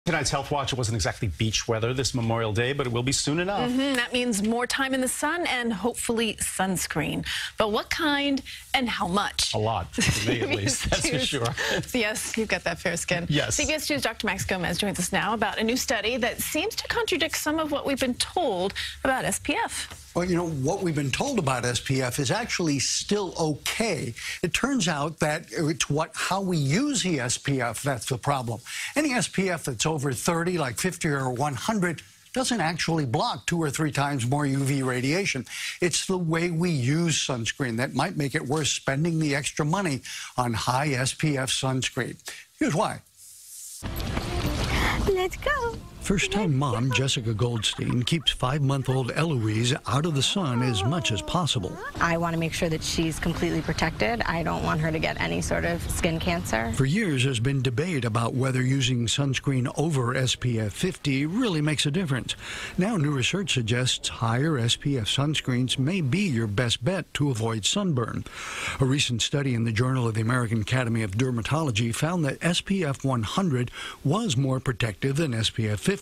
Tonight's Health Watch, it wasn't exactly beach weather this Memorial Day, but it will be soon enough. That means more time in the sun and hopefully sunscreen. But what kind and how much? A lot, for me at least, that's for sure. Yes, you've got that fair skin. Yes. CBS 2's Dr. Max Gomez joins us now about a new study that seems to contradict some of what we've been told about SPF. Well, you know, what we've been told about SPF is actually still okay. It turns out that it's how we use the SPF that's the problem. Any SPF that's over 30, like 50 or 100, doesn't actually block 2 or 3 times more UV radiation. It's the way we use sunscreen that might make it worth spending the extra money on high SPF sunscreen. Here's why. Let's go. First-time mom Jessica Goldstein keeps 5-month-old Eloise out of the sun as much as possible. I want to make sure that she's completely protected. I don't want her to get any sort of skin cancer. For years, there's been debate about whether using sunscreen over SPF 50 really makes a difference. Now, new research suggests higher SPF sunscreens may be your best bet to avoid sunburn. A recent study in the Journal of the American Academy of Dermatology found that SPF 100 was more protective than SPF 50.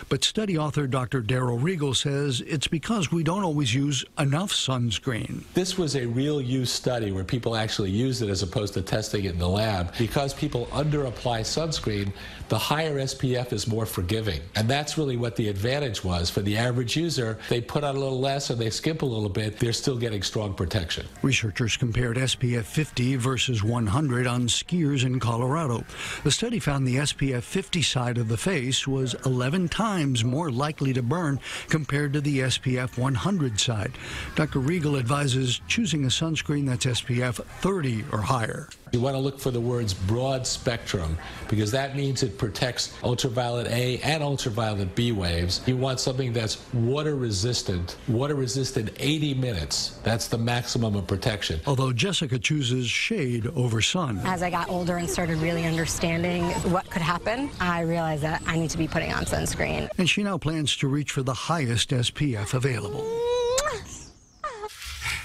But study author Dr. Daryl Regal says it's because we don't always use enough sunscreen. This was a real use study where people actually used it as opposed to testing it in the lab. Because people under-apply sunscreen, the higher SPF is more forgiving. And that's really what the advantage was. For the average user, they put on a little less and they skimp a little bit, they're still getting strong protection. Researchers compared SPF 50 versus 100 on skiers in Colorado. The study found the SPF 50 side of the face was 11 times more likely to burn compared to the SPF 100 side. Dr. Regal advises choosing a sunscreen that's SPF 30 or higher. You want to look for the words broad spectrum because that means it protects ultraviolet A and ultraviolet B waves. You want something that's water resistant 80 minutes. That's the maximum of protection. Although Jessica chooses shade over sun. As I got older and started really understanding what could happen, I realized that I need to be putting on sunscreen. And she now plans to reach for the highest SPF available.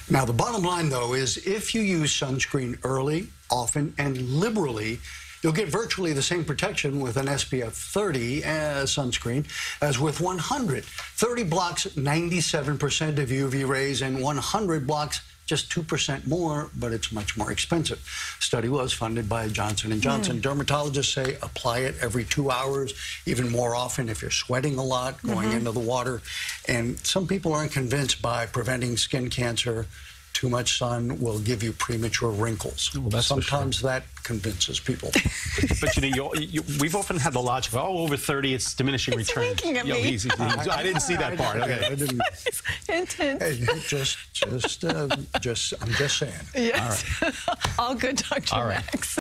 Now, the bottom line, though, is if you use sunscreen early, often, and liberally, you'll get virtually the same protection with an SPF 30 sunscreen as with 100. 30 blocks 97% of UV rays, and 100 blocks just 2% more, but it's much more expensive. Study was funded by Johnson & Johnson. Dermatologists say apply it every 2 hours, even more often if you're sweating a lot, going into the water. And some people aren't convinced by preventing skin cancer. Too much sun will give you premature wrinkles. Well, sometimes that convinces people. But you know, we've often had the logic of, oh, over 30, it's diminishing return. Winking at me. I didn't see that part. Okay. I didn't. Intense. Hey, I'm just saying. Yes. All right. All good, Dr. All right. Max.